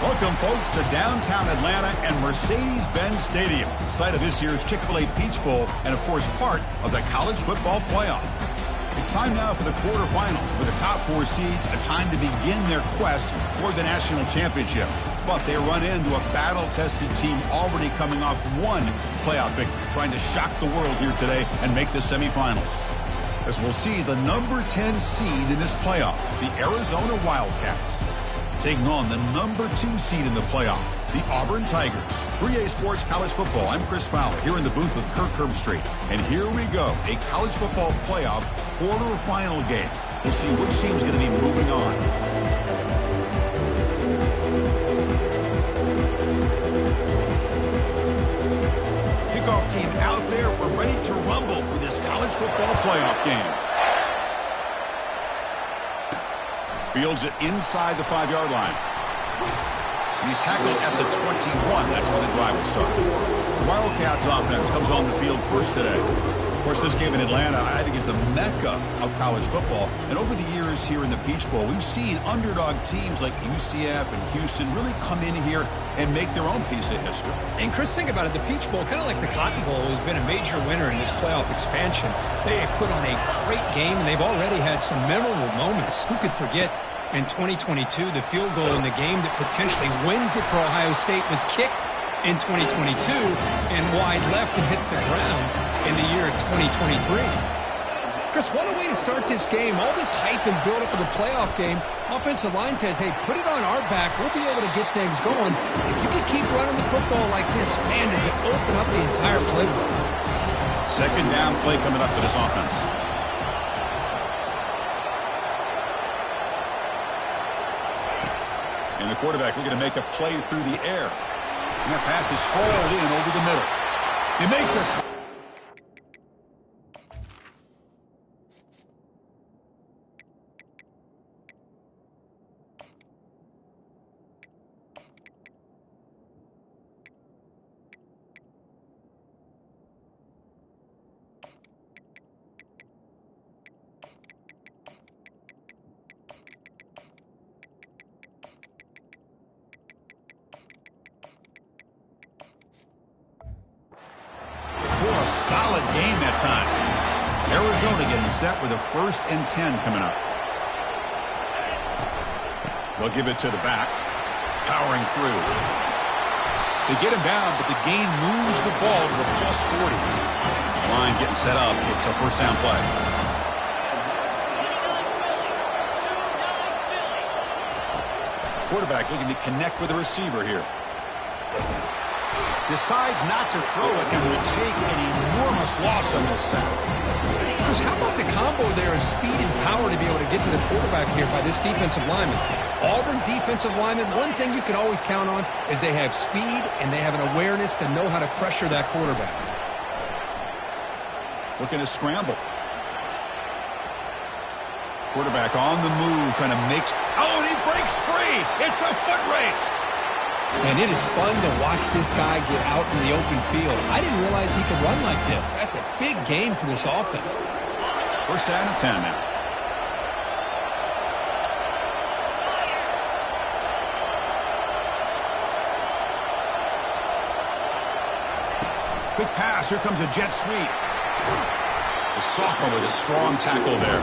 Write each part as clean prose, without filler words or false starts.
Welcome, folks, to downtown Atlanta and Mercedes-Benz Stadium, site of this year's Chick-fil-A Peach Bowl and, of course, part of the college football playoff. It's time now for the quarterfinals, with the top four seeds a time to begin their quest toward the national championship. But they run into a battle-tested team already coming off one playoff victory, trying to shock the world here today and make the semifinals. As we'll see the number 10 seed in this playoff, the Arizona Wildcats, taking on the number 2 seed in the playoff, the Auburn Tigers. 3A Sports College Football. I'm Chris Fowler here in the booth with Kirk Herbstreit. And here we go, a college football playoff quarterfinal game. We'll see which team's going to be moving on. Kickoff team out there. We're ready to rumble for this college football playoff game. Fields it inside the 5-yard line. And he's tackled at the 21. That's where the drive will start. The Wildcats offense comes on the field first today. Of course, this game in Atlanta, I think, is the mecca of college football. And over the years here in the Peach Bowl, we've seen underdog teams like UCF and Houston really come in here and make their own piece of history. And, Chris, think about it. The Peach Bowl, kind of like the Cotton Bowl, has been a major winner in this playoff expansion. They have put on a great game, and they've already had some memorable moments. Who could forget in 2022, the field goal in the game that potentially wins it for Ohio State was kicked in 2022 and wide left and hits the ground in the year of 2023. Chris, what a way to start this game. All this hype and build-up of the playoff game. Offensive line says, hey, put it on our back. We'll be able to get things going. If you can keep running the football like this, man, does it open up the entire playbook. Second down play coming up for this offense. And the quarterback looking to make a play through the air. And that pass is hauled in over the middle. They make this. Solid game that time. Arizona getting set with a 1st and 10 coming up. They'll give it to the back. Powering through. They get him down, but the gain moves the ball to a +40. This line getting set up. It's a 1st down play. Quarterback looking to connect with the receiver here. Decides not to throw it and will take an enormous loss on this sack. Chris, how about the combo there of speed and power to be able to get to the quarterback here by this defensive lineman? Auburn defensive lineman, one thing you can always count on is they have speed and they have an awareness to know how to pressure that quarterback. Looking to scramble. Quarterback on the move, trying to make... Oh, and he breaks free! It's a foot race! And it is fun to watch this guy get out in the open field. I didn't realize he could run like this. That's a big game for this offense. 1st down and 10 now. Quick pass. Here comes a jet sweep. The sophomore with a strong tackle there.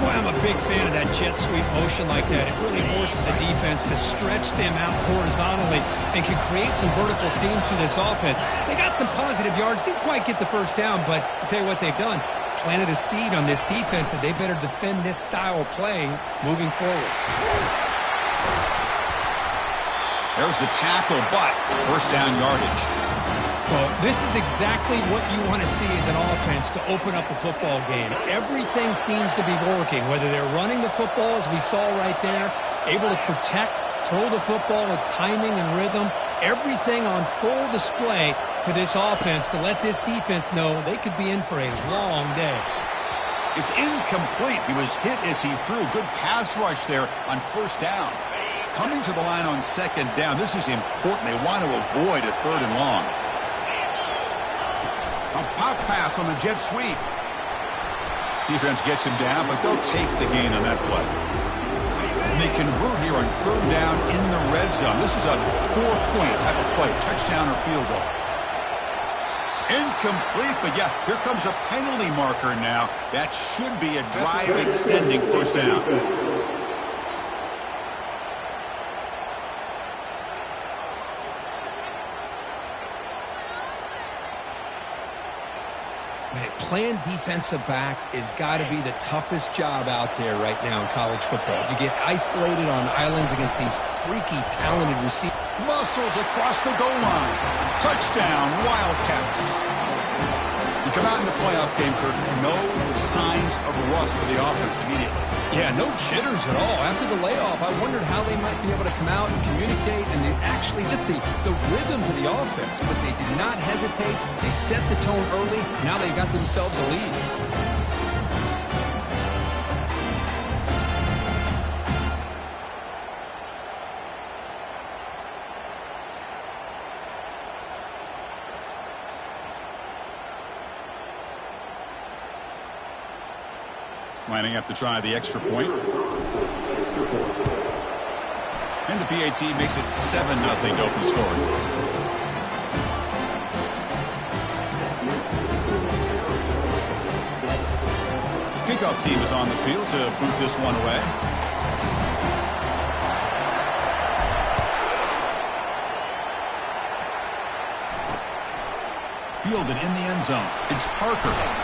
Boy, I'm a big fan of that jet sweep motion like that. It really forces the defense to stretch them out horizontally and can create some vertical seams for this offense. They got some positive yards. Didn't quite get the 1st down, but I'll tell you what they've done. Planted a seed on this defense that they better defend this style of playing moving forward. There's the tackle, but 1st down yardage. Well, this is exactly what you want to see as an offense to open up a football game. Everything seems to be working, whether they're running the football, as we saw right there, able to protect, throw the football with timing and rhythm, everything on full display for this offense to let this defense know they could be in for a long day. It's incomplete. He was hit as he threw. Good pass rush there on 1st down. Coming to the line on 2nd down, this is important. They want to avoid a 3rd and long. A pop pass on the jet sweep. Defense gets him down, but they'll take the gain on that play. they convert here on third down in the red zone. This is a 4-point type of play, touchdown or field goal. Incomplete, but yeah, here comes a penalty marker now. That should be a drive-extending first down. Man, playing defensive back has got to be the toughest job out there right now in college football. You get isolated on islands against these freaky, talented receivers. Muscles across the goal line. Touchdown, Wildcats. You come out in the playoff game, Kirk, no signs of rust for the offense immediately. Yeah, no jitters at all. After the layoff, I wondered how they might be able to come out and communicate and actually just the rhythm to the offense. But they did not hesitate. They set the tone early. Now they got themselves a lead. Lining up to try the extra point. And the PAT makes it 7-0 to open scoring. Kickoff team is on the field to boot this one away. Fielded in the end zone. It's Parker.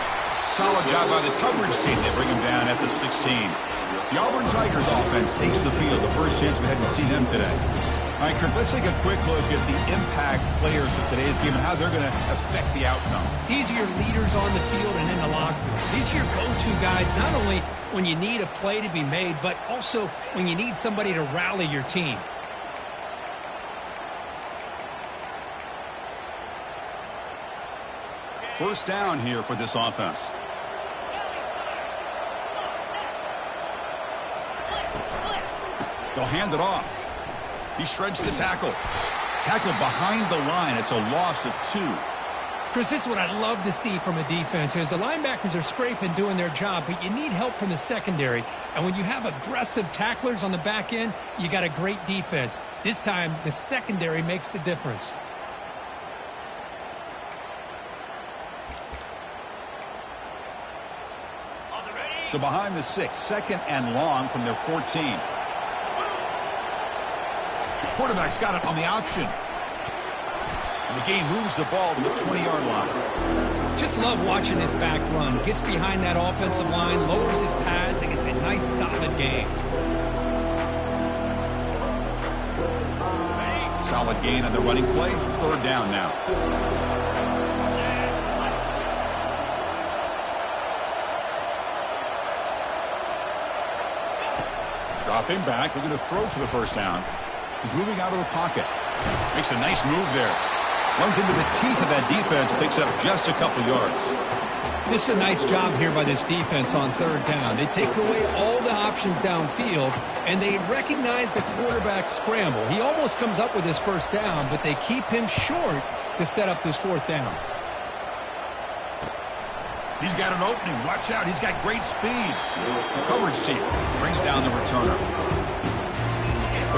Solid job by the coverage team. They bring him down at the 16. The Auburn Tigers offense takes the field. The first chance we had to see them today. All right, Kirk, let's take a quick look at the impact players of today's game and how they're going to affect the outcome. These are your leaders on the field and in the locker room. These are your go-to guys, not only when you need a play to be made, but also when you need somebody to rally your team. First down here for this offense. They'll hand it off. He shreds the tackle. Tackle behind the line. It's a loss of 2. Chris, this is what I love to see from a defense is the linebackers are scraping, doing their job, but you need help from the secondary. And when you have aggressive tacklers on the back end, you got a great defense. This time, the secondary makes the difference. So behind the 6, second and long from their 14. Quarterback's got it on the option. The game moves the ball to the 20-yard line. Just love watching this back run. Gets behind that offensive line, lowers his pads, and gets a nice, solid gain. Solid gain on the running play. Third down now. Dropping back, looking to throw for the first down. He's moving out of the pocket. Makes a nice move there. Runs into the teeth of that defense, picks up just a couple yards. This is a nice job here by this defense on third down. They take away all the options downfield, and they recognize the quarterback scramble. He almost comes up with his first down, but they keep him short to set up this fourth down. He's got an opening. Watch out. He's got great speed. Coverage team brings down the returner.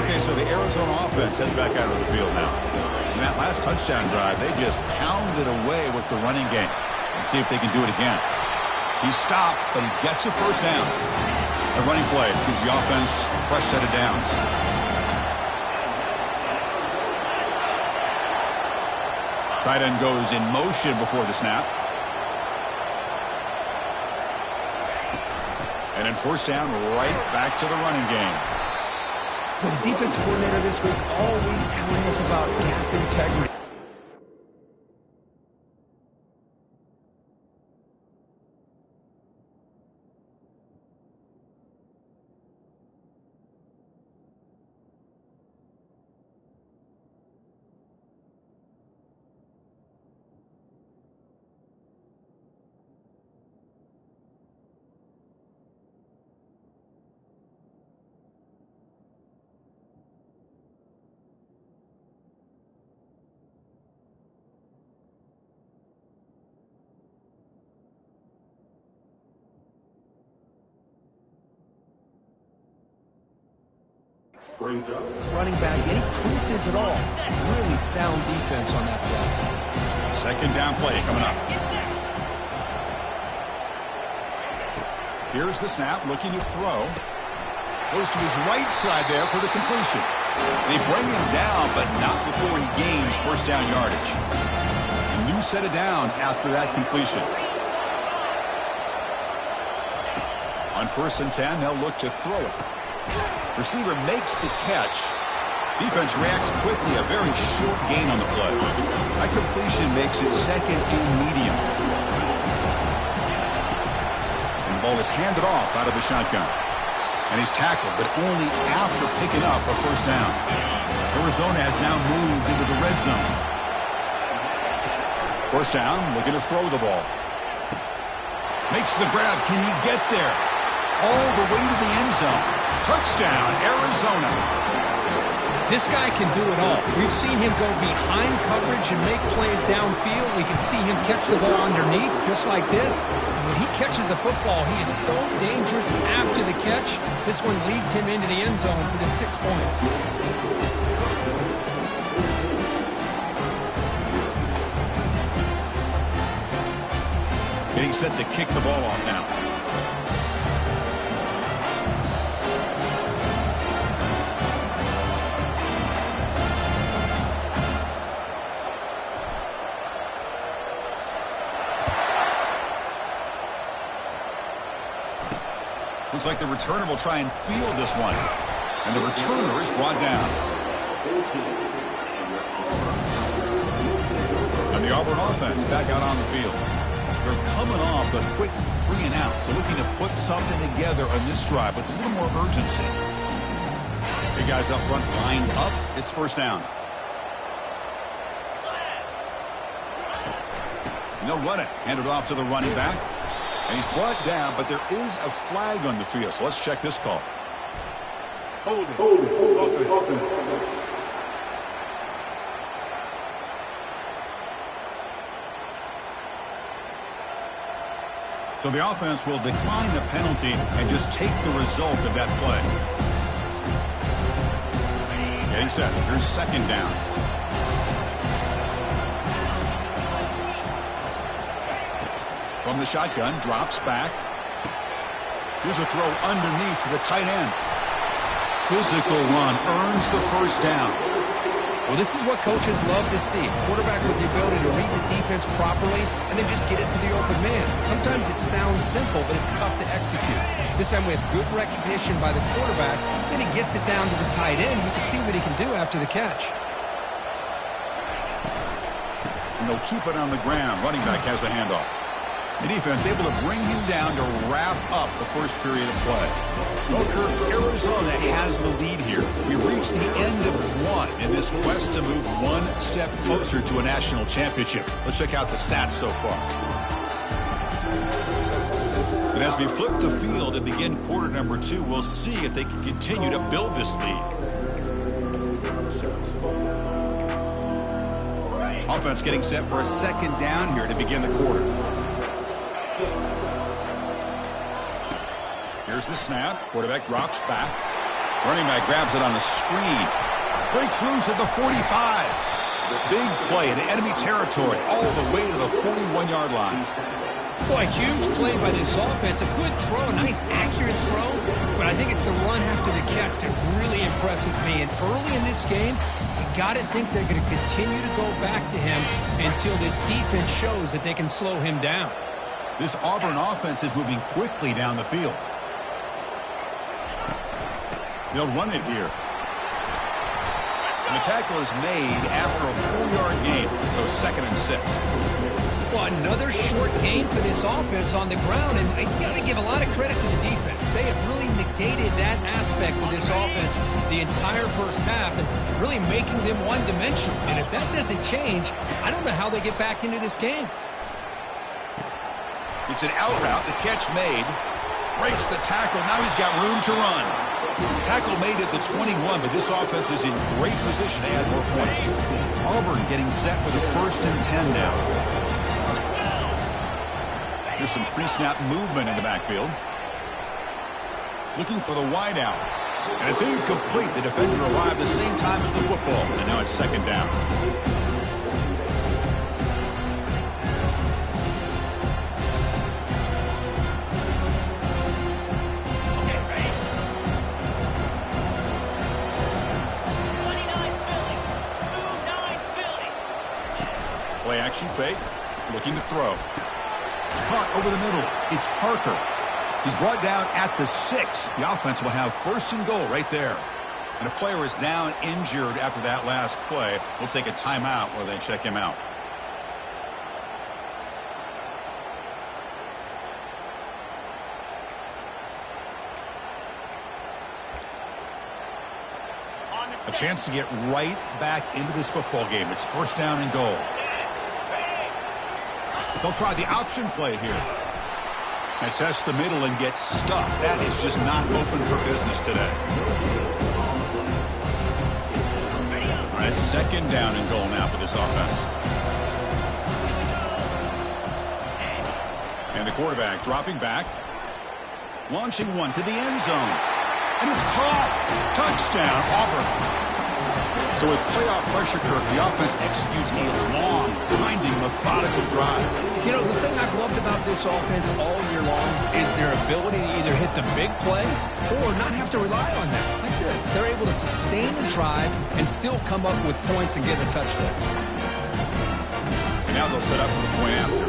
Okay, so the Arizona offense heads back out of the field now. In that last touchdown drive, they just pounded away with the running game. Let's see if they can do it again. He's stopped, but he gets a first down. A running play gives the offense a fresh set of downs. Tight end goes in motion before the snap. And then first down, right back to the running game. Well, the defense coordinator this week all week telling us about gap integrity. Running back, any creases at all. Really sound defense on that play. Second down play coming up. Here's the snap, looking to throw. Goes to his right side there for the completion. They bring him down, but not before he gains first down yardage. A new set of downs after that completion. On 1st and 10, they'll look to throw it. Receiver makes the catch. Defense reacts quickly, a very short gain on the play. That completion makes it second and medium. And the ball is handed off out of the shotgun. And he's tackled, but only after picking up a first down. Arizona has now moved into the red zone. First down, looking to throw the ball. Makes the grab. Can he get there? All the way to the end zone. Touchdown, Arizona. This guy can do it all. We've seen him go behind coverage and make plays downfield. We can see him catch the ball underneath, just like this. And when he catches a football, he is so dangerous after the catch. This one leads him into the end zone for the 6 points. Getting set to kick the ball off now. Looks like the returner will try and field this one. And the returner is brought down. And the Auburn offense back out on the field. They're coming off a quick 3 and out, so looking to put something together on this drive with a little more urgency. Big guys up front lined up. It's first down. And they'll run it. Hand it off to the running back. And he's brought down, but there is a flag on the field. So let's check this call. Hold it. So the offense will decline the penalty and just take the result of that play. Getting set. Here's second down. From the shotgun, drops back. Here's a throw underneath to the tight end. Physical run earns the first down. Well, this is what coaches love to see. A quarterback with the ability to read the defense properly and then just get it to the open man. Sometimes it sounds simple, but it's tough to execute. This time we have good recognition by the quarterback. Then he gets it down to the tight end. You can see what he can do after the catch. And they'll keep it on the ground. Running back has the handoff. The defense able to bring him down to wrap up the first period of play. Well, Kirk, Arizona has the lead here. We reached the end of one in this quest to move one step closer to a national championship. Let's check out the stats so far. And as we flip the field and begin quarter number 2, we'll see if they can continue to build this lead. Offense getting set for a second down here to begin the quarter. Here's the snap. Quarterback drops back. Running back grabs it on a screen. Breaks loose at the 45. Big play in enemy territory all the way to the 41-yard line. Boy, a huge play by this offense. A good throw, a nice accurate throw. But I think it's the run after the catch that really impresses me. And early in this game, you got to think they're going to continue to go back to him until this defense shows that they can slow him down. This Auburn offense is moving quickly down the field. They'll run it here. And the tackle is made after a 4-yard gain, so 2nd and 6. Well, another short gain for this offense on the ground, and I got to give a lot of credit to the defense. They have really negated that aspect of this offense the entire first half and really making them one-dimensional. And if that doesn't change, I don't know how they get back into this game. It's an out route. The catch made. Breaks the tackle. Now he's got room to run. Tackle made at the 21, but this offense is in great position to add more points. Auburn getting set with a 1st and 10 now. Here's some pre-snap movement in the backfield. Looking for the wide out. And it's incomplete. The defender arrived the same time as the football. And now it's second down. Play action fake. Looking to throw. Caught over the middle. It's Parker. He's brought down at the 6. The offense will have first and goal right there. And a player is down injured after that last play. We'll take a timeout while they check him out. A chance to get right back into this football game. It's first down and goal. They'll try the option play here. And test the middle and get stuffed. That is just not open for business today. All right, second down and goal now for this offense. And the quarterback dropping back. Launching one to the end zone. And it's caught. Touchdown, Auburn. So with playoff pressure, Kirk, the offense executes a long, winding, methodical drive. You know, the thing I've loved about this offense all year long is their ability to either hit the big play or not have to rely on that. Like this, they're able to sustain a drive and still come up with points and get a touchdown. And now they'll set up for the point after.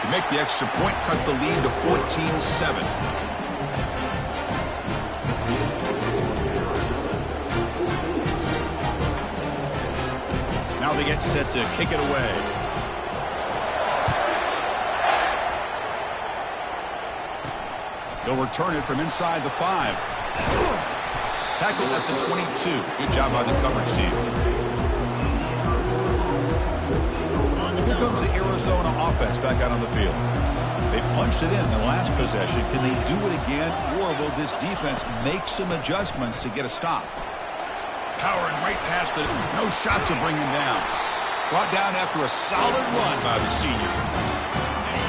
To make the extra point, cut the lead to 14-7. Now they get set to kick it away. They'll return it from inside the 5. Tackled at the 22. Good job by the coverage team. Here comes the Arizona offense back out on the field. They punched it in the last possession. Can they do it again, or will this defense make some adjustments to get a stop? Powering right past the... No shot to bring him down. Brought down after a solid run by the senior.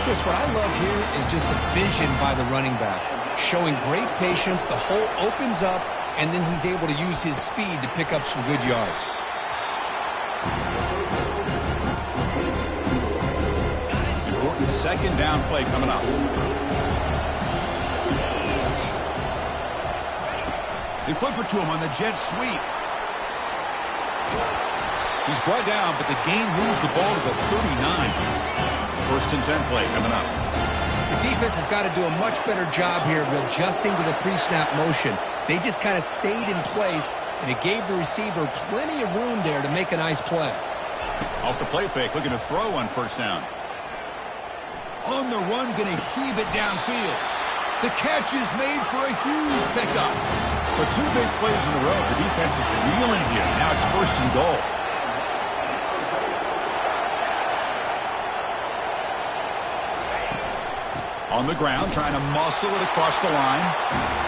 Chris, what I love here is just the vision by the running back. Showing great patience, the hole opens up, and then he's able to use his speed to pick up some good yards. Important second down play coming up. They flip it to him on the jet sweep. He's brought down, but the game moves the ball to the 39. First and 10 play coming up. The defense has got to do a much better job here of adjusting to the pre-snap motion. They just kind of stayed in place, and it gave the receiver plenty of room there to make a nice play. Off the play fake, looking to throw on first down. On the run, going to heave it downfield. The catch is made for a huge pickup. So 2 big plays in a row. The defense is reeling here. Now it's first and goal. On the ground, trying to muscle it across the line.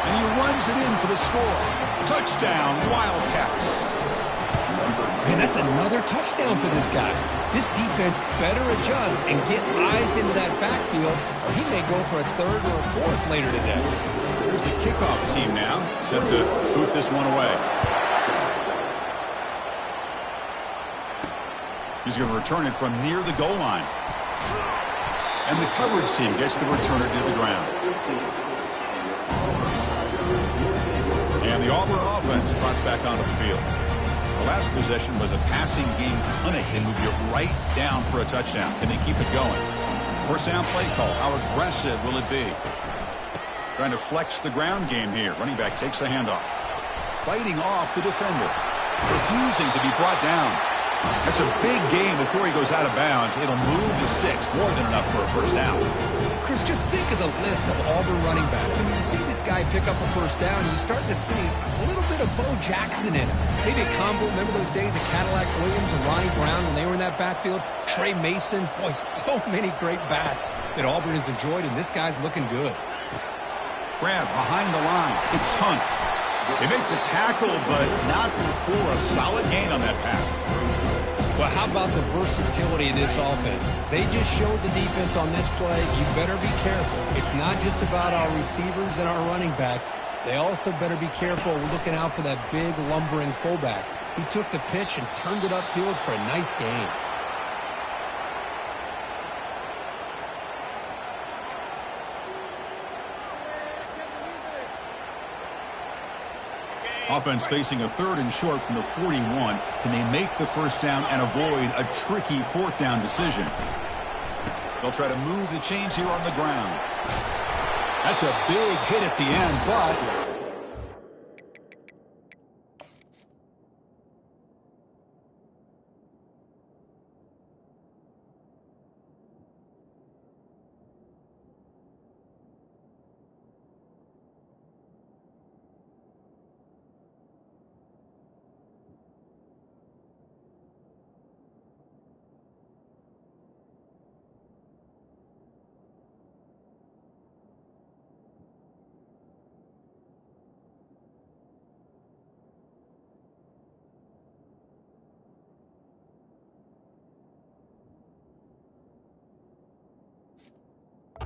And he runs it in for the score. Touchdown, Wildcats. Man, that's another touchdown for this guy. This defense better adjust and get eyes into that backfield, or he may go for a third or a fourth later today. Here's the kickoff team now, set to boot this one away. He's going to return it from near the goal line. And the coverage team gets the returner to the ground. And the Auburn offense trots back onto the field. The last possession was a passing game clinic. They moved it right down for a touchdown. Can they keep it going? First down play call. How aggressive will it be? Trying to flex the ground game here. Running back takes the handoff. Fighting off the defender. Refusing to be brought down. That's a big game before he goes out of bounds. It'll move the sticks. More than enough for a first down. Chris, just think of the list of Auburn running backs. I mean, you see this guy pick up a first down, and you start to see a little bit of Bo Jackson in him. Maybe a combo. Remember those days of Cadillac Williams and Ronnie Brown when they were in that backfield? Trey Mason. Boy, so many great bats that Auburn has enjoyed, and this guy's looking good. Grab behind the line. It's Hunt. They make the tackle, but not before a solid gain on that pass. Well, how about the versatility of this offense? They just showed the defense on this play, you better be careful. It's not just about our receivers and our running back. They also better be careful looking out for that big, lumbering fullback. He took the pitch and turned it upfield for a nice gain. Offense facing a 3rd and short from the 41. Can they make the first down and avoid a tricky 4th down decision? They'll try to move the chains here on the ground. That's a big hit at the end, but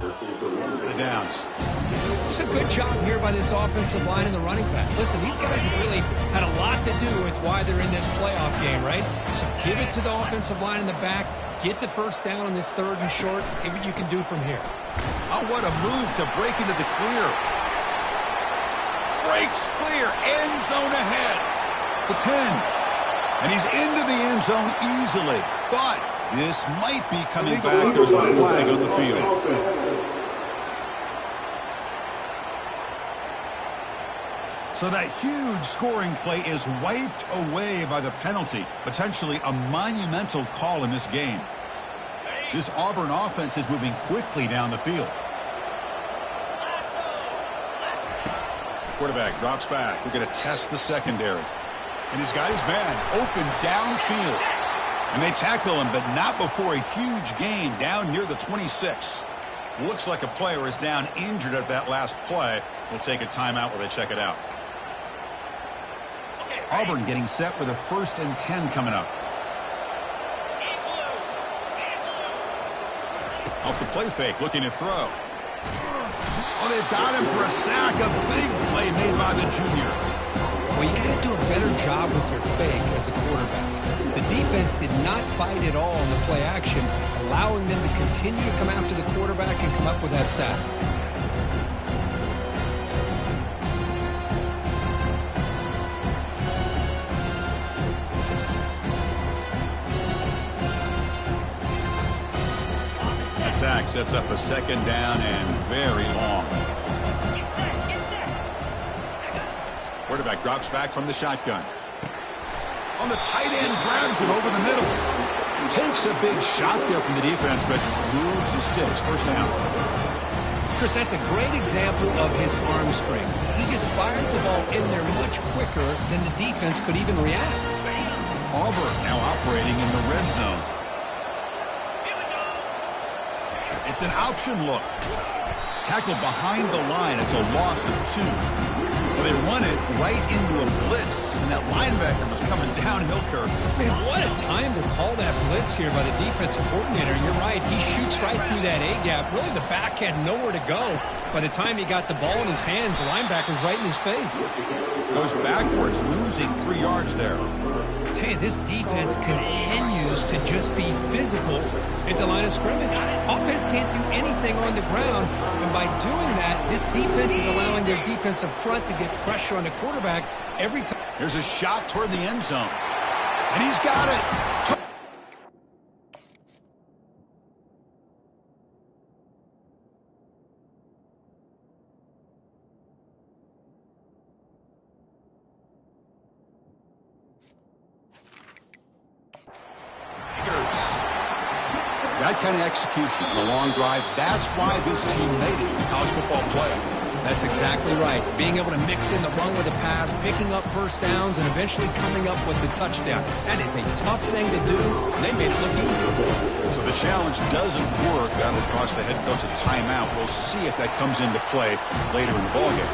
the downs. It's a good job here by this offensive line and the running back. Listen, these guys have really had a lot to do with why they're in this playoff game, right? So give it to the offensive line in the back. Get the first down on this 3rd and short. See what you can do from here. Oh, what a move to break into the clear. Breaks clear. End zone ahead. The 10. And he's into the end zone easily. But this might be coming back. There's a flag on the field. So that huge scoring play is wiped away by the penalty. Potentially a monumental call in this game. This Auburn offense is moving quickly down the field. Quarterback drops back. We're going to test the secondary. And he's got his man open downfield. And they tackle him, but not before a huge gain down near the 26. Looks like a player is down injured at that last play. We'll take a timeout while they check it out. Auburn getting set with a 1st and 10 coming up. Off the play fake, looking to throw. Oh, they've got him for a sack. A big play made by the junior. Well, you got to do a better job with your fake as the quarterback. The defense did not bite at all in the play action, allowing them to continue to come after the quarterback and come up with that sack. Sack sets up a 2nd down and very long. Quarterback drops back from the shotgun. On the tight end, grabs it over the middle. Takes a big shot there from the defense, but moves the sticks. First down. Chris, that's a great example of his arm strength. He just fired the ball in there much quicker than the defense could even react. Auburn now operating in the red zone. It's an option look. Tackled behind the line. It's a loss of 2. Well, they run it right into a blitz, and that linebacker was coming downhill curve. Man, what a time to call that blitz here by the defensive coordinator. You're right. He shoots right through that A-gap. Really, the back had nowhere to go. By the time he got the ball in his hands, the linebacker's right in his face. Goes backwards, losing 3 yards there. Tell you, this defense continues to just be physical at the line of scrimmage. Offense can't do anything on the ground, and by doing that, this defense is allowing their defensive front to get pressure on the quarterback every time. There's a shot toward the end zone, and he's got it. That kind of execution on a long drive, that's why this team made it in the college football playoff. That's exactly right. Being able to mix in the run with the pass, picking up first downs, and eventually coming up with the touchdown. That is a tough thing to do. They made it look easy. So the challenge doesn't work. That'll cost the head coach a timeout. We'll see if that comes into play later in the ballgame.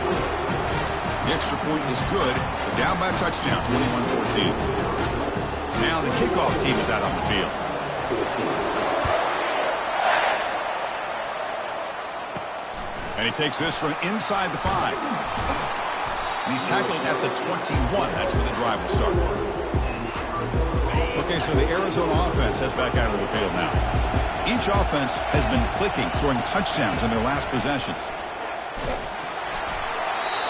The extra point is good. They're down by a touchdown, 21-14. Now the kickoff team is out on the field. And he takes this from inside the 5. And he's tackled at the 21. That's where the drive will start. Okay, so the Arizona offense heads back out of the field now. Each offense has been clicking, scoring touchdowns in their last possessions.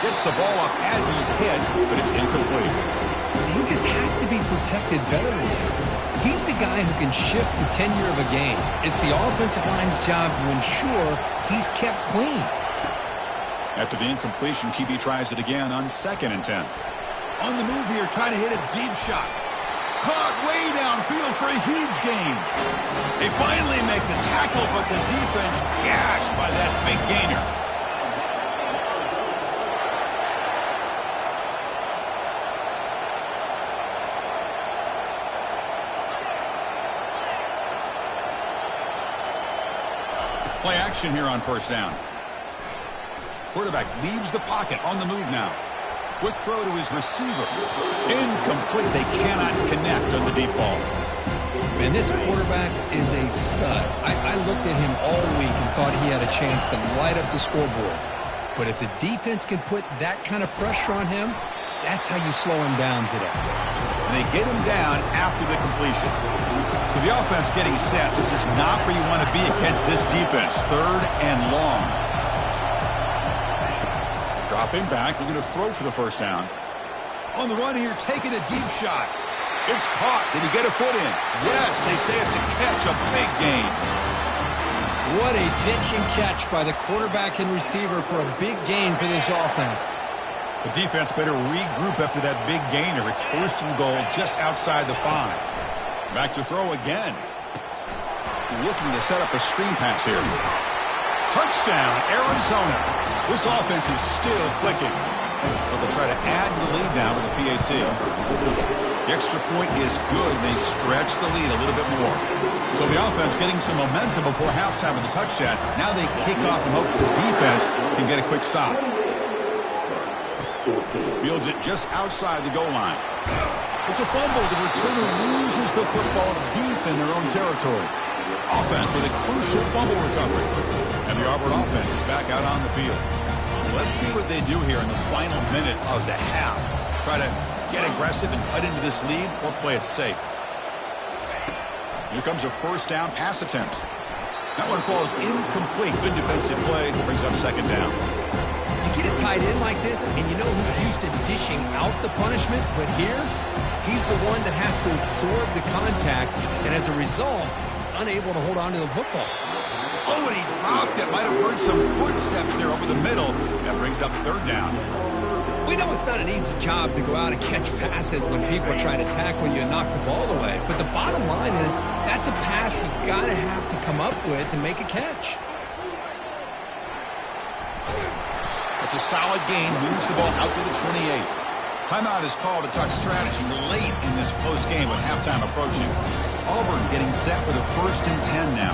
Gets the ball off as he's hit, but it's incomplete. He just has to be protected better than that. He's the guy who can shift the tenure of a game. It's the offensive line's job to ensure he's kept clean. After the incompletion, QB tries it again on 2nd and 10. On the move here, trying to hit a deep shot. Caught way downfield for a huge gain. They finally make the tackle, but the defense gashed by that big gainer. Play action here on 1st down. Quarterback leaves the pocket on the move now. Quick throw to his receiver. Incomplete. They cannot connect on the deep ball. Man, this quarterback is a stud. I looked at him all week and thought he had a chance to light up the scoreboard. But if the defense can put that kind of pressure on him, that's how you slow him down today. And they get him down after the completion. So the offense getting set. This is not where you want to be against this defense. 3rd and long. Dropping back, looking to throw for the 1st down. On the run here, taking a deep shot. It's caught. Did he get a foot in? Yes, they say it's a catch, a big gain. What a pitch and catch by the quarterback and receiver for a big gain for this offense. The defense better regroup after that big gainer. It's 1st and goal just outside the 5. Back to throw again. Looking to set up a screen pass here. Touchdown, Arizona. This offense is still clicking. But they'll try to add to the lead now with the PAT. The extra point is good. They stretch the lead a little bit more. So the offense getting some momentum before halftime with the touchdown. Now they kick off in hopes the defense can get a quick stop. Fields it just outside the goal line. It's a fumble. The returner loses the football deep in their own territory. Offense with a crucial fumble recovery. And the Auburn offense is back out on the field. Let's see what they do here in the final minute of the half. Try to get aggressive and cut into this lead or play it safe. Here comes a 1st down pass attempt. That one falls incomplete. Good defensive play. Brings up 2nd down. You get it tight in like this, and you know who's used to dishing out the punishment, but here, he's the one that has to absorb the contact, and as a result, he's unable to hold on to the football. Oh, and he dropped it. Might have heard some footsteps there over the middle. That brings up 3rd down. We know it's not an easy job to go out and catch passes when people are trying to tackle you and knock the ball away, but the bottom line is that's a pass you got to have to come up with and make a catch. It's a solid gain. Moves the ball out to the 28. Timeout is called to talk strategy late in this close game with halftime approaching. Auburn getting set for the 1st and 10 now.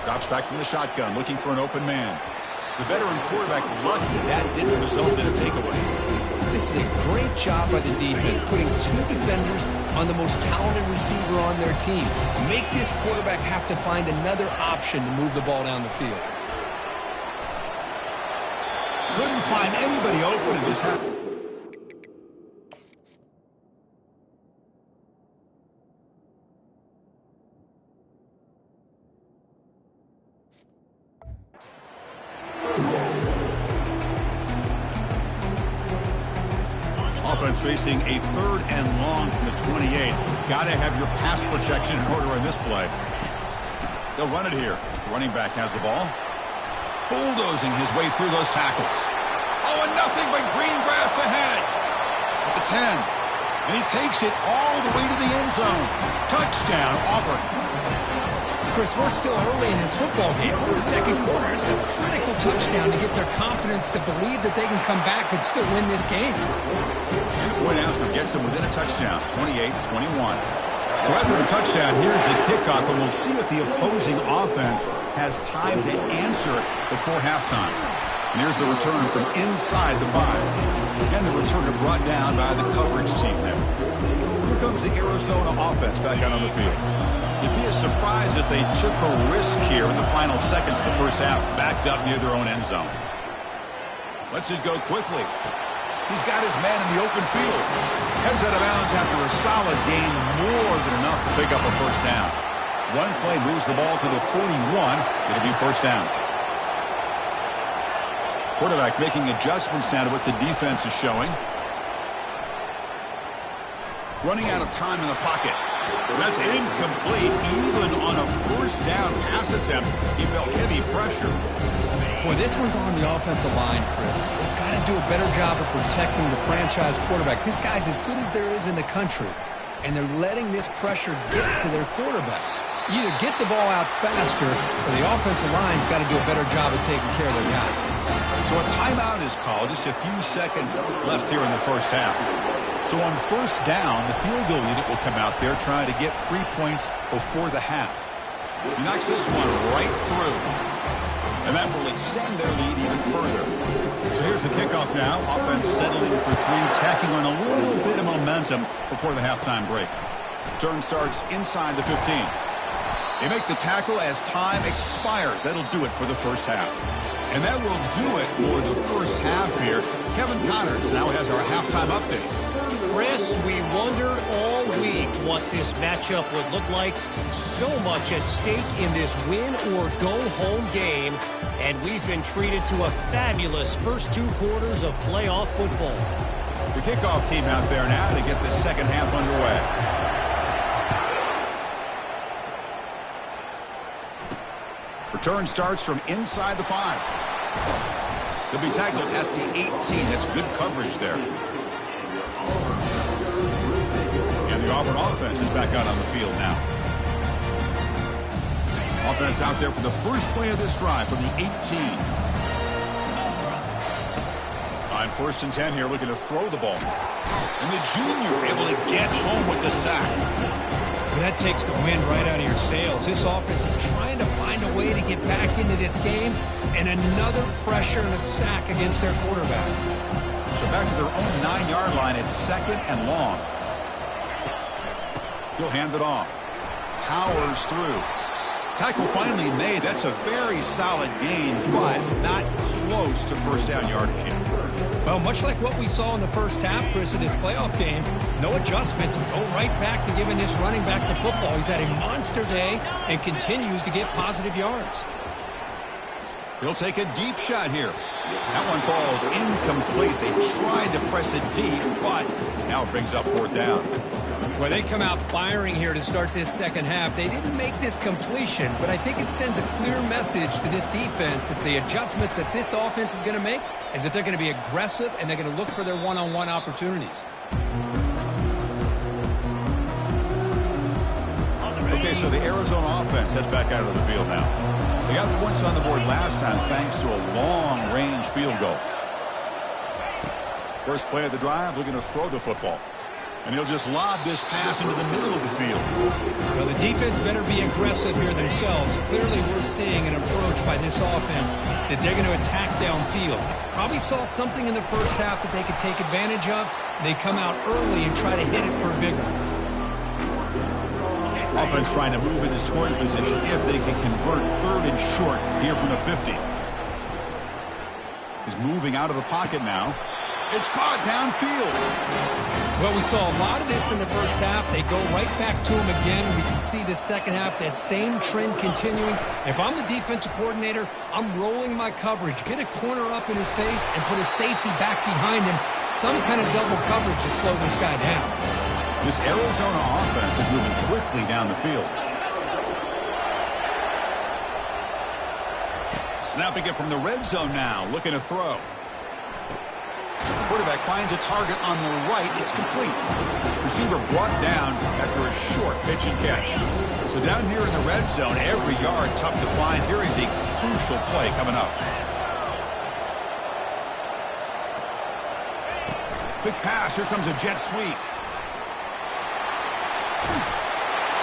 Drops back from the shotgun, looking for an open man. The veteran quarterback lucky that didn't result in a takeaway. This is a great job by the defense, putting 2 defenders on the most talented receiver on their team. Make this quarterback have to find another option to move the ball down the field. Couldn't find anybody open and just had... Offense facing a 3rd and long from the 28. Got to have your pass protection in order in this play. They'll run it here. The running back has the ball. Bulldozing his way through those tackles. Oh, and nothing but green grass ahead. At the 10. And he takes it all the way to the end zone. Touchdown, Auburn. Chris, we're still early in this football game. We're in the 2nd quarter. It's a critical touchdown to get their confidence to believe that they can come back and still win this game. Point after gets them within a touchdown, 28-21. So after the touchdown, here's the kickoff, and we'll see if the opposing offense has time to answer it before halftime. And here's the return from inside the 5. And the returner brought down by the coverage team there. comes the Arizona offense back out on the field. It'd be a surprise if they took a risk here in the final seconds of the first half, backed up near their own end zone. Lets it go quickly. He's got his man in the open field. Heads out of bounds after a solid gain, more than enough to pick up a first down. One play moves the ball to the 41. It'll be first down. Quarterback making adjustments now to what the defense is showing. Running out of time in the pocket. That's incomplete. Even on a first down pass attempt, he felt heavy pressure. Boy, this one's on the offensive line, Chris. They've got to do a better job of protecting the franchise quarterback. This guy's as good as there is in the country, and they're letting this pressure get to their quarterback. Either get the ball out faster, or the offensive line's got to do a better job of taking care of their guy. So a timeout is called. Just a few seconds left here in the first half. So on first down, the field goal unit will come out there trying to get 3 points before the half. He knocks this one right through. And that will extend their lead even further. So here's the kickoff now. Offense settling for three, tacking on a little bit of momentum before the halftime break. Turn starts inside the 15. They make the tackle as time expires. That'll do it for the first half. And that will do it for the first half here. Kevin Connors now has our halftime update. Chris, we wondered all week what this matchup would look like. So much at stake in this win-or-go-home game. And we've been treated to a fabulous first 2 quarters of playoff football. The kickoff team out there now to get the second half underway. Return starts from inside the 5. They'll be tackled at the 18. That's good coverage there. And the Auburn offense is back out on the field now. Offense out there for the first play of this drive from the 18. On first and 10 here, looking to throw the ball. And the junior able to get home with the sack. That takes the wind right out of your sails. This offense is trying to find a way to get back into this game, and another pressure and a sack against their quarterback. So back to their own 9-yard line. It's second and long. He'll hand it off. Powers through. Tackle finally made. That's a very solid gain, but not close to first down yardage yet. Well, much like what we saw in the first half, Chris, of this playoff game, no adjustments. Go right back to giving this running back the football. He's had a monster day and continues to get positive yards. He'll take a deep shot here. That one falls incomplete. They tried to press it deep, but now it brings up fourth down. Well, they come out firing here to start this second half. They didn't make this completion, but I think it sends a clear message to this defense that the adjustments that this offense is going to make is that they're going to be aggressive and they're going to look for their one-on-one opportunities. Okay, so the Arizona offense heads back out of the field now. They got points on the board last time thanks to a long-range field goal. First play of the drive, looking to throw the football. And he'll just lob this pass into the middle of the field. Well, the defense better be aggressive here themselves. Clearly, we're seeing an approach by this offense that they're going to attack downfield. Probably saw something in the first half that they could take advantage of. They come out early and try to hit it for a big one. Offense trying to move into scoring position if they can convert third and short here from the 50. He's moving out of the pocket now. It's caught downfield. Well, we saw a lot of this in the first half. They go right back to him again. We can see the second half, that same trend continuing. If I'm the defensive coordinator, I'm rolling my coverage. Get a corner up in his face and put a safety back behind him. Some kind of double coverage to slow this guy down. This Arizona offense is moving quickly down the field. Snapping it from the red zone now, looking to throw. Quarterback finds a target on the right. It's complete. Receiver brought down after a short pitch and catch. So down here in the red zone, every yard tough to find. Here is a crucial play coming up. Quick pass. Here comes a jet sweep.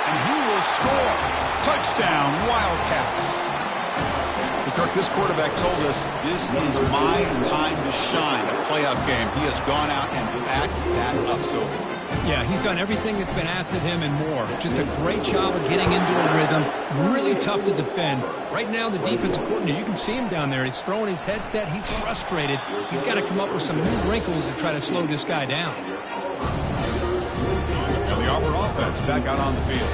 And he will score. Touchdown, Wildcats. Kirk, this quarterback told us this is my time to shine, a playoff game. He has gone out and backed that up so far. Yeah, he's done everything that's been asked of him and more. Just a great job of getting into a rhythm. Really tough to defend. Right now, the defensive coordinator, you can see him down there. He's throwing his headset. He's frustrated. He's got to come up with some new wrinkles to try to slow this guy down. And the Auburn offense back out on the field.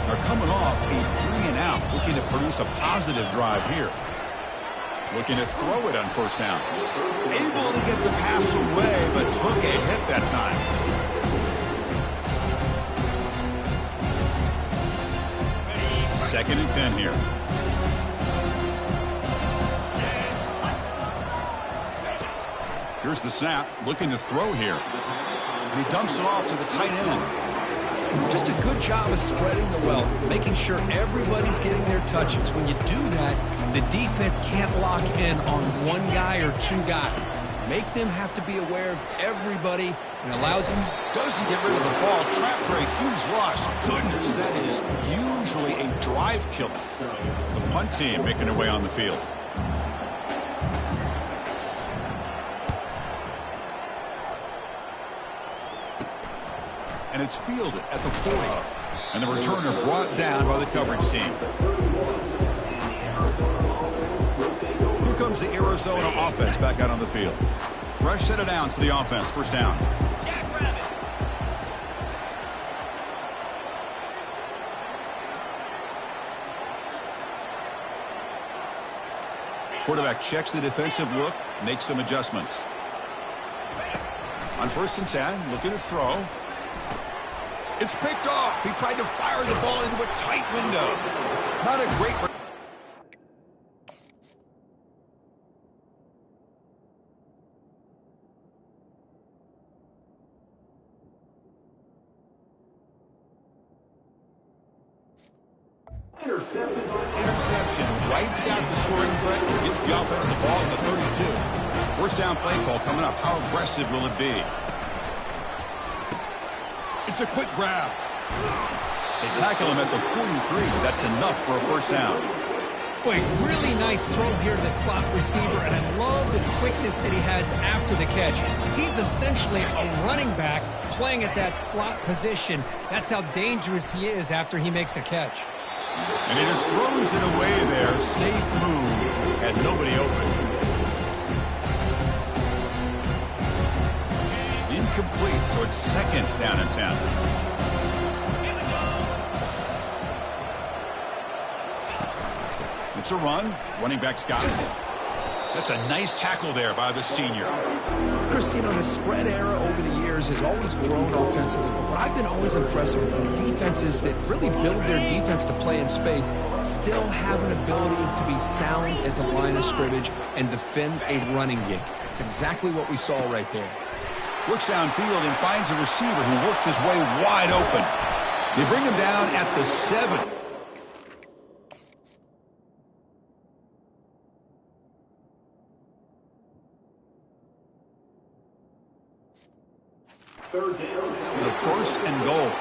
They're coming off a 3-and-out, looking to produce a positive drive here. Looking to throw it on first down. Able to get the pass away, but took a hit that time. Second and 10 here. Here's the snap. Looking to throw here. And he dumps it off to the tight end. Just a good job of spreading the wealth, making sure everybody's getting their touches. When you do that, the defense can't lock in on one guy or two guys. Make them have to be aware of everybody and allows them. Doesn't get rid of the ball. Trapped for a huge loss. Goodness, that is usually a drive killer. The punt team making their way on the field. And it's fielded at the 40. And the returner brought down by the coverage team. Here comes the Arizona offense back out on the field. Fresh set of downs for the offense. First down. Quarterback checks the defensive look, makes some adjustments. On first and 10, looking to throw. It's picked off. He tried to fire the ball into a tight window. Not a great... Interception wipes out the scoring threat and gives the offense the ball at the 32. First down play call coming up. How aggressive will it be? It's a quick grab. They tackle him at the 43. That's enough for a first down. Boy, really nice throw here to the slot receiver, and I love the quickness that he has after the catch. He's essentially a running back playing at that slot position. That's how dangerous he is after he makes a catch. And he just throws it away there. Safe move. Had nobody open. Incomplete, so it's second down and 10. It's a run. Running back Scott. That's a nice tackle there by the senior. Chris, you know, the spread era over the years has always grown offensively, but what I've been always impressed with defenses that really build their defense to play in space still have an ability to be sound at the line of scrimmage and defend a running game. It's exactly what we saw right there. Looks downfield and finds a receiver who worked his way wide open. They bring him down at the 7. The first and goal.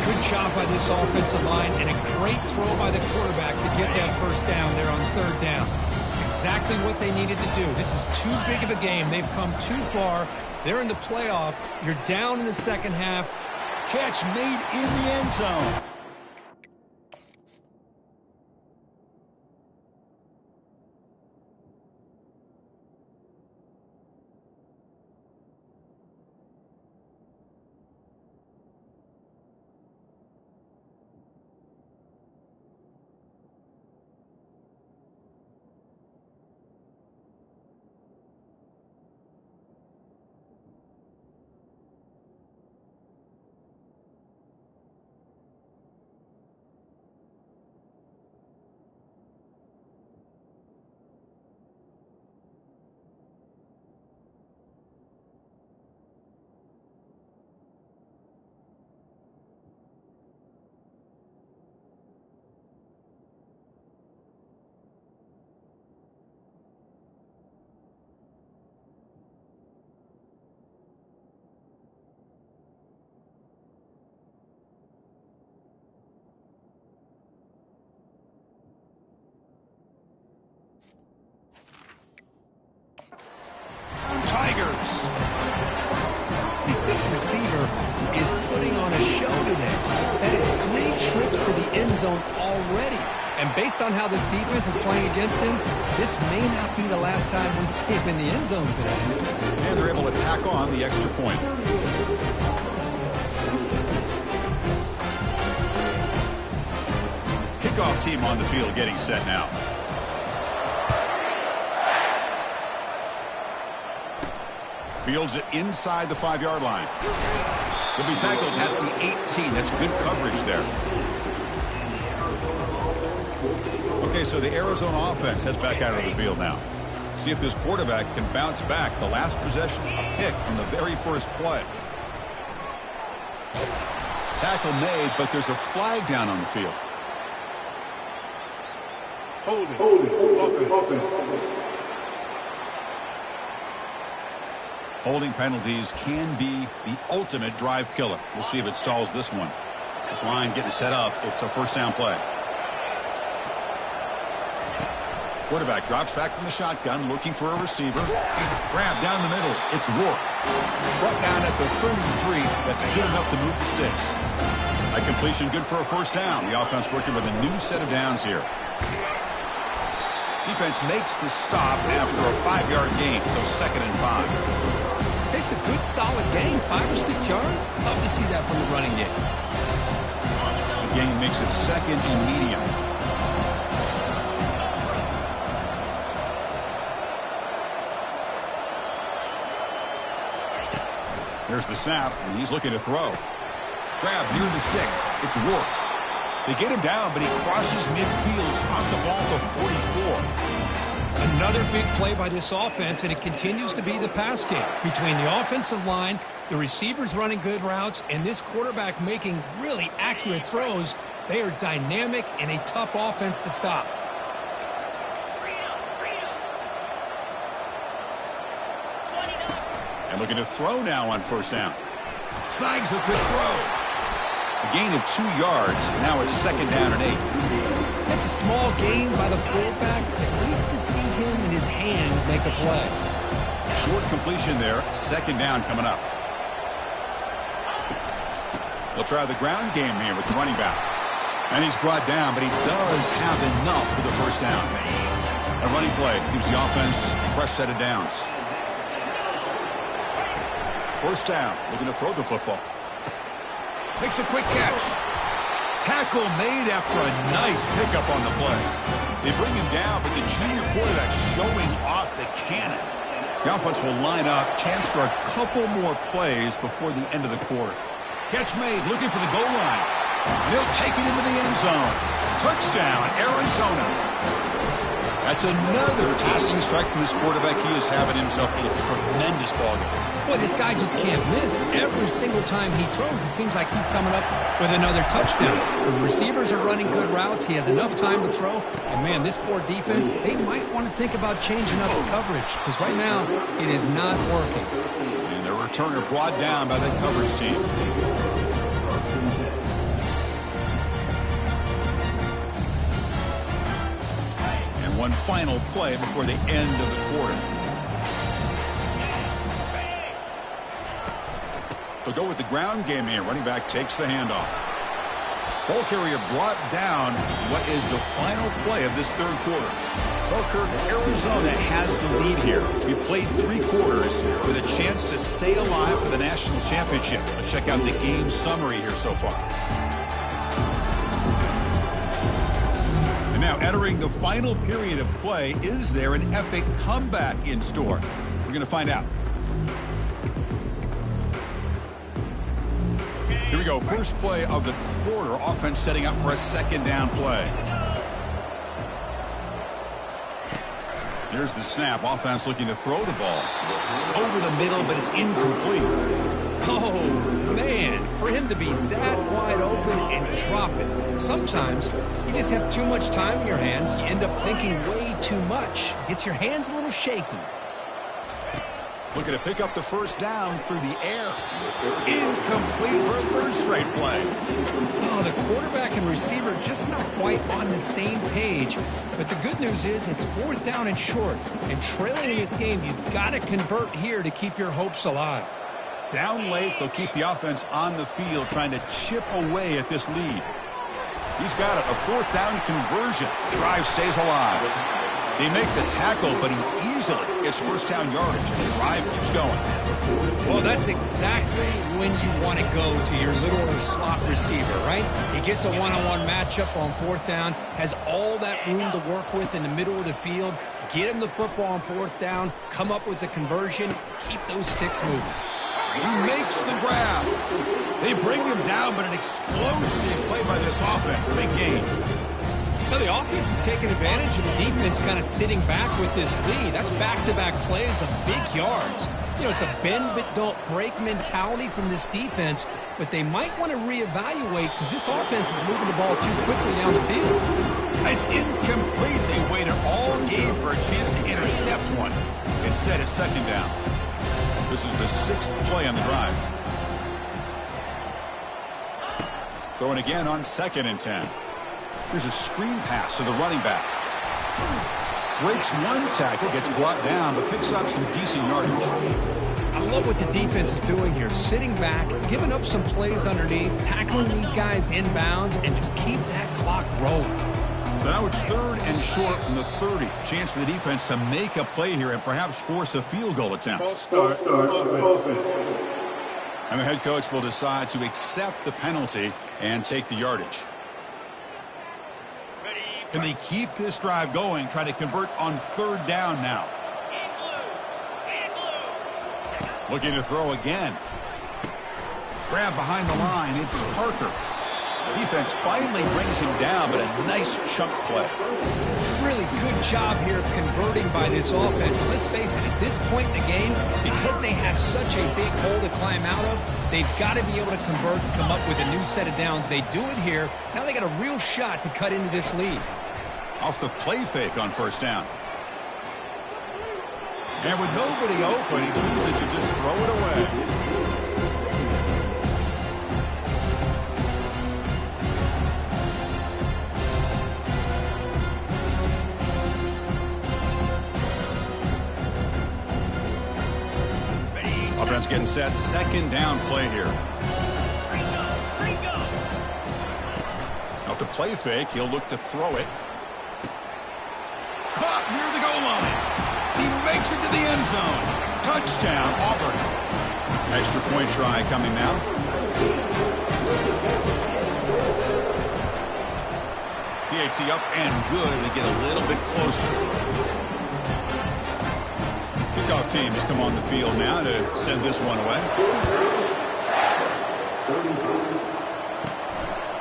Good job by this offensive line and a great throw by the quarterback to get that first down there on third down. It's exactly what they needed to do. This is too big of a game. They've come too far. They're in the playoff. You're down in the second half. Catch made in the end zone. Tigers. This receiver is end zone already. And based on how this defense is playing against him, this may not be the last time we see him in the end zone today. And they're able to tack on the extra point. Kickoff team on the field getting set now. Fields it inside the 5-yard line. He'll be tackled at the 18. That's good coverage there. Okay, so the Arizona offense heads back out of the field now. See if this quarterback can bounce back. The last possession, a pick from the very first play. Tackle made, but there's a flag down on the field. Holding penalties can be the ultimate drive killer. We'll see if it stalls this one. This line getting set up. It's a first down play. Quarterback drops back from the shotgun, looking for a receiver. Grab down the middle. It's Rourke. Brought down at the 33. That's good enough to move the sticks. A completion good for a first down. The offense working with a new set of downs here. Defense makes the stop after a 5-yard gain, so 2nd and 5. It's a good, solid gain, 5 or 6 yards. Love to see that from the running game. The gain makes it 2nd and medium. There's the snap, and he's looking to throw. Grab near the sticks. It's Rourke. They get him down, but he crosses midfield, spot the ball to 44. Another big play by this offense, and it continues to be the pass game. Between the offensive line, the receivers running good routes, and this quarterback making really accurate throws, they are dynamic and a tough offense to stop. And looking to throw now on first down. Snags the quick throw. A gain of 2 yards. Now it's 2nd down and 8. It's a small gain by the fullback. At least to see him in his hand make a play. Short completion there. 2nd down coming up. They'll try the ground game here with the running back. And he's brought down, but he does have enough for the first down. A running play gives the offense a fresh set of downs. First down, looking to throw the football. Makes a quick catch. Tackle made after a nice pickup on the play. They bring him down, but the junior quarterback showing off the cannon. The offense will line up. Chance for a couple more plays before the end of the quarter. Catch made, looking for the goal line. And he'll take it into the end zone. Touchdown, Arizona. That's another passing strike from this quarterback. He is having himself a tremendous ballgame. Boy, this guy just can't miss. Every single time he throws, it seems like he's coming up with another touchdown. The receivers are running good routes. He has enough time to throw. And, man, this poor defense, they might want to think about changing up the coverage because right now it is not working. And the returner brought down by that coverage team. And one final play before the end of the quarter. They'll go with the ground game here. Running back takes the handoff. Ball carrier brought down. What is the final play of this third quarter? Well, Kirk, Arizona has the lead here. We played 3 quarters with a chance to stay alive for the national championship. Let's check out the game summary here so far. And now entering the final period of play, is there an epic comeback in store? We're going to find out. Here we go. First play of the quarter. Offense setting up for a 2nd down play. Here's the snap. Offense looking to throw the ball. Over the middle, but it's incomplete. Oh, man. For him to be that wide open and drop it. Sometimes you just have too much time in your hands. You end up thinking way too much. Gets your hands a little shaky. Looking to pick up the first down through the air. Incomplete for a 3rd straight play. Oh, the quarterback and receiver just not quite on the same page. But the good news is it's 4th down and short. And trailing in this game, you've got to convert here to keep your hopes alive. Down late, they'll keep the offense on the field trying to chip away at this lead. He's got it, a 4th down conversion. Drive stays alive. They make the tackle, but he easily gets 1st down yardage, and the drive keeps going. Well, that's exactly when you want to go to your little slot receiver, right? He gets a one-on-one matchup on 4th down, has all that room to work with in the middle of the field, get him the football on 4th down, come up with the conversion, keep those sticks moving. He makes the grab. They bring him down, but an explosive play by this offense. Big gain. Now, the offense is taking advantage of the defense kind of sitting back with this lead. That's back-to-back plays of big yards. You know, it's a bend but don't break mentality from this defense, but they might want to reevaluate because this offense is moving the ball too quickly down the field. It's incomplete. They waited all game for a chance to intercept one. Instead, it's 2nd down. This is the 6th play on the drive. Throwing again on 2nd and 10. Here's a screen pass to the running back. Breaks one tackle, gets brought down, but picks up some decent yardage. I love what the defense is doing here. Sitting back, giving up some plays underneath, tackling these guys inbounds, and just keep that clock rolling. So now it's 3rd and short from the 30. Chance for the defense to make a play here and perhaps force a field goal attempt. And the head coach will decide to accept the penalty and take the yardage. Can they keep this drive going, try to convert on 3rd down now? Looking to throw again. Grab behind the line. It's Parker. Defense finally brings him down, but a nice chunk play. Really good job here of converting by this offense. And let's face it, at this point in the game, because they have such a big hole to climb out of, they've got to be able to convert and come up with a new set of downs. They do it here. Now they got a real shot to cut into this lead. Off the play fake on 1st down. And with nobody open, he chooses to just throw it away. Offense getting set. 2nd down play here. Off the play fake, he'll look to throw it. Caught near the goal line. He makes it to the end zone. Touchdown, Auburn. Extra point try coming now. PAT up and good. They get a little bit closer. Kickoff team has come on the field now to send this one away.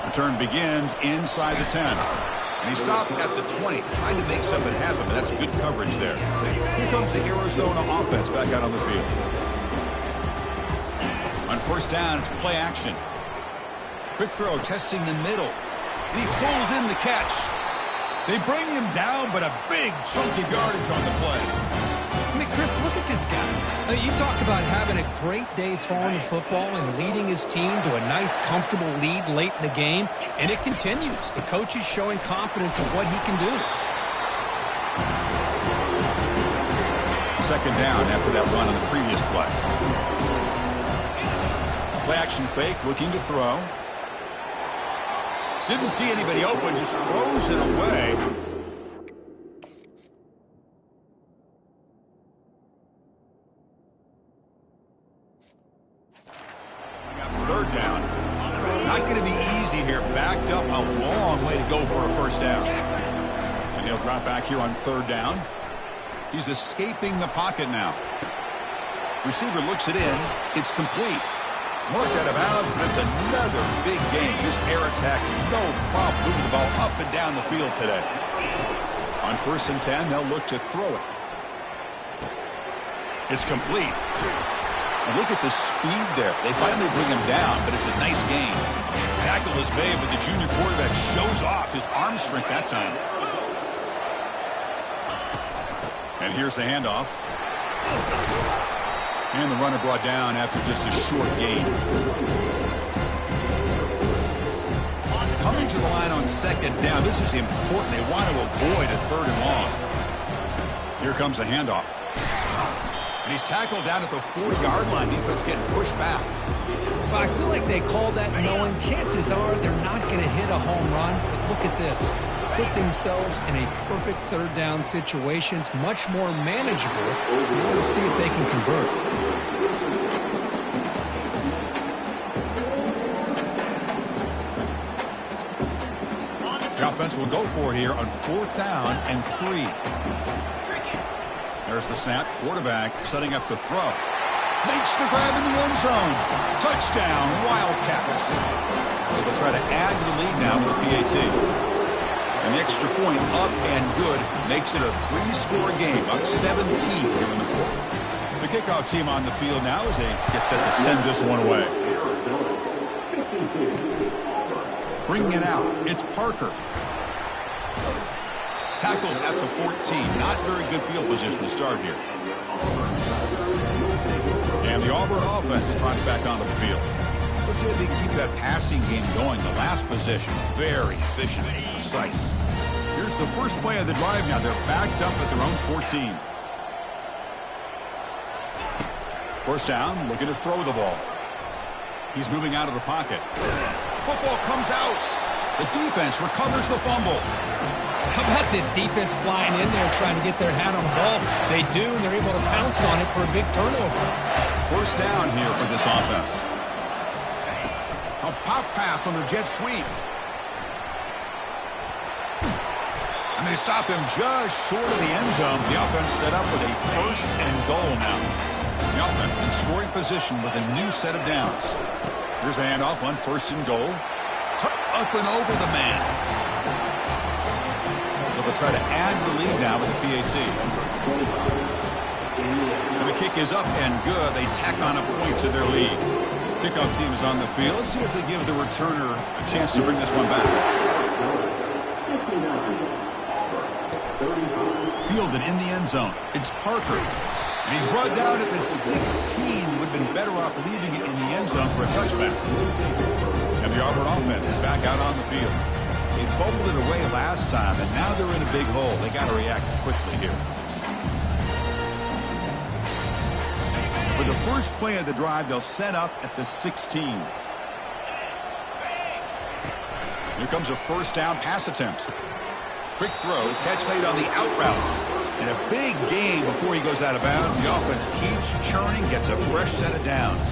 Return begins inside the 10. And he stopped at the 20, trying to make something happen, but that's good coverage there. Here comes the Arizona offense back out on the field. On 1st down, it's play action. Quick throw, testing the middle. And he pulls in the catch. They bring him down, but a big chunk of yardage on the play. I mean, Chris, look at this guy. You talk about having a great day throwing the football and leading his team to a nice, comfortable lead late in the game, and it continues. The coach is showing confidence in what he can do. 2nd down after that run on the previous play. Play action fake, looking to throw. Didn't see anybody open, just throws it away. Here, backed up, a long way to go for a 1st down. And he'll drop back here on 3rd down. He's escaping the pocket now. Receiver looks it in. It's complete. Marked out of bounds, but it's another big game. This air attack, no problem moving the ball up and down the field today. On 1st and 10, they'll look to throw it. It's complete. And look at the speed there. They finally bring him down, but it's a nice game. Tackle is made, but the junior quarterback shows off his arm strength that time. And here's the handoff. And the runner brought down after just a short gain. Coming to the line on 2nd down. This is important. They want to avoid a 3rd and long. Here comes the handoff. And he's tackled down at the 40-yard line. Defense getting pushed back. But I feel like they called that knowing down, chances are they're not going to hit a home run. But look at this. Put themselves in a perfect third down situation. It's much more manageable. Now we'll see if they can convert. The offense will go for it here on 4th down and 3. There's the snap. Quarterback setting up the throw. Makes the grab in the end zone. Touchdown, Wildcats. They'll try to add to the lead now with a PAT. An extra point up and good makes it a 3-score game, up 17 here in the 4th. The kickoff team on the field now as they get set to send this one away. Bringing it out, it's Parker. Tackled at the 14. Not very good field position to start here. And the Auburn offense trots back onto the field. Let's see if they can keep that passing game going. The last possession, very efficient and precise. Here's the first play of the drive now. They're backed up at their own 14. First down, looking to throw the ball. He's moving out of the pocket. Football comes out. The defense recovers the fumble. How about this defense flying in there trying to get their hat on the ball? They do, and they're able to pounce on it for a big turnover. First down here for this offense. A pop pass on the jet sweep. And they stop him just short of the end zone. The offense set up with a 1st and goal now. The offense in scoring position with a new set of downs. Here's the handoff on 1st and goal. Up and over the man. So they'll try to add to the lead now with the PAT. And the kick is up and good. They tack on a point to their lead. Kickoff team is on the field. Let's see if they give the returner a chance to bring this one back. Fielded in the end zone. It's Parker. And he's brought down at the 16. Would have been better off leaving it in the end zone for a touchback. And the Auburn offense is back out on the field. They fumbled it away last time, and now they're in a big hole. They got to react quickly here. For the first play of the drive, they'll set up at the 16. Here comes a first down pass attempt. Quick throw, catch made on the out route. And a big game before he goes out of bounds. The offense keeps churning, gets a fresh set of downs.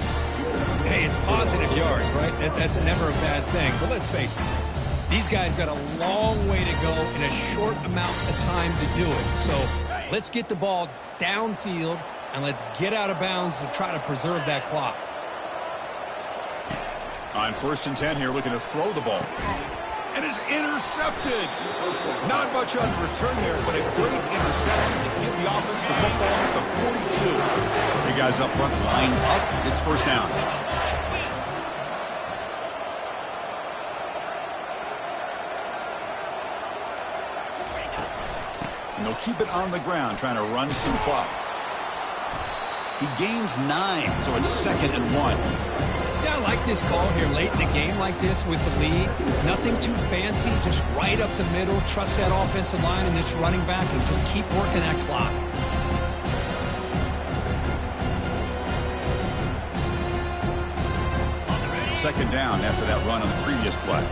Hey, it's positive yards, right? That's never a bad thing. But let's face it, these guys got a long way to go in a short amount of time to do it. So let's get the ball downfield, and let's get out of bounds to try to preserve that clock. On 1st and 10 here, looking to throw the ball. And is intercepted. Not much on the return there, but a great interception to give the offense the football at the 42. The guys up front line up. It's first down. And they'll keep it on the ground, trying to run some clock. He gains 9, so it's 2nd and 1. Yeah, I like this call here late in the game like this with the lead. Nothing too fancy, just right up the middle. Trust that offensive line and this running back and just keep working that clock. Second down after that run on the previous play.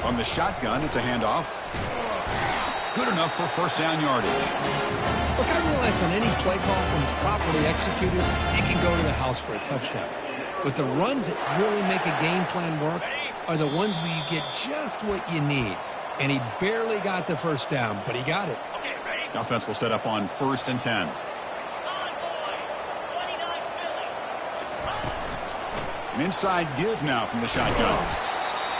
On the shotgun, it's a handoff. Good enough for first down yardage. Look, I realize on any play call, when it's properly executed, it can go to the house for a touchdown. But the runs that really make a game plan work are the ones where you get just what you need. And he barely got the first down, but he got it. The offense will set up on 1st and 10. An inside give now from the shotgun.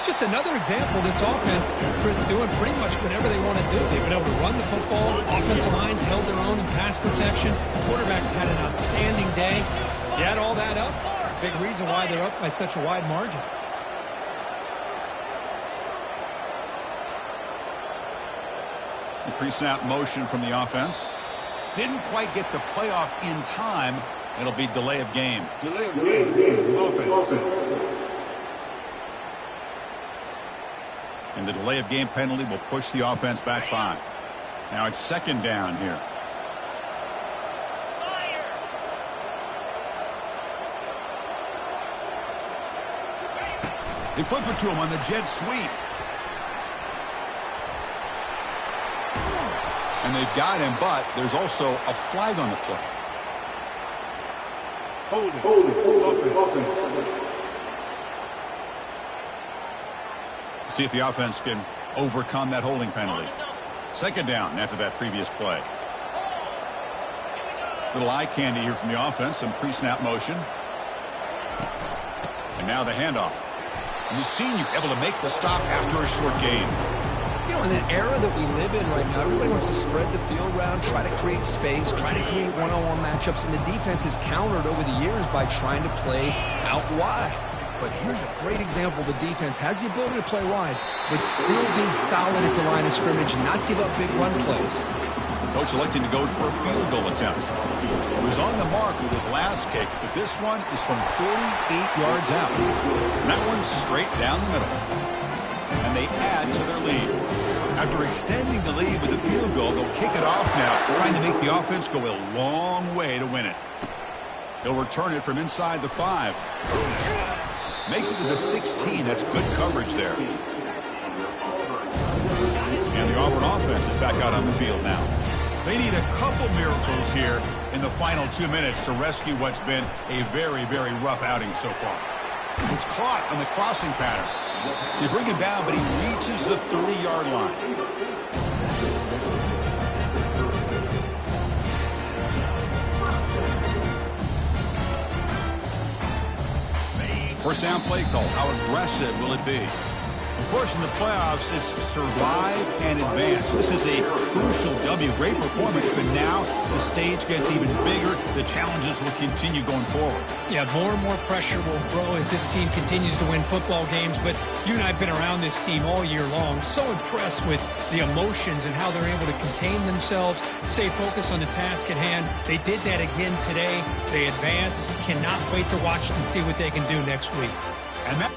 Just another example of this offense, Chris, doing pretty much whatever they want to do. They've been able to run the football. Offensive lines held their own in pass protection. Quarterbacks had an outstanding day. You add all that up, it's a big reason why they're up by such a wide margin. The pre-snap motion from the offense. Didn't quite get the playoff in time. It'll be delay of game. Delay of game. Offense. And the delay of game penalty will push the offense back 5. Now it's second down here. They flip it to him on the jet sweep. And they've got him, but there's also a flag on the play. See if the offense can overcome that holding penalty. Second down after that previous play. Little eye candy here from the offense. Some pre-snap motion. And now the handoff. And the senior able to make the stop after a short gain. You know, in the era that we live in right now, everybody wants to spread the field around, try to create space, try to create one-on-one matchups, and the defense has countered over the years by trying to play out wide. But here's a great example. The defense has the ability to play wide, but still be solid at the line of scrimmage and not give up big run plays. Coach electing to go for a field goal attempt. He was on the mark with his last kick, but this one is from 48 yards out. And that one's straight down the middle. And they add to their lead. After extending the lead with a field goal, they'll kick it off now, trying to make the offense go a long way to win it. He'll return it from inside the 5. Makes it to the 16. That's good coverage there. And the Auburn offense is back out on the field now. They need a couple miracles here in the final 2 minutes to rescue what's been a very, very rough outing so far. It's caught on the crossing pattern. They bring him down, but he reaches the 30-yard line. First down play call. How aggressive will it be? Of course, in the playoffs, it's survive and advance. This is a crucial W. Great performance, but now the stage gets even bigger. The challenges will continue going forward. Yeah, more and more pressure will grow as this team continues to win football games. But you and I have been around this team all year long. So impressed with the emotions and how they're able to contain themselves, stay focused on the task at hand. They did that again today. They advance. Cannot wait to watch and see what they can do next week. And that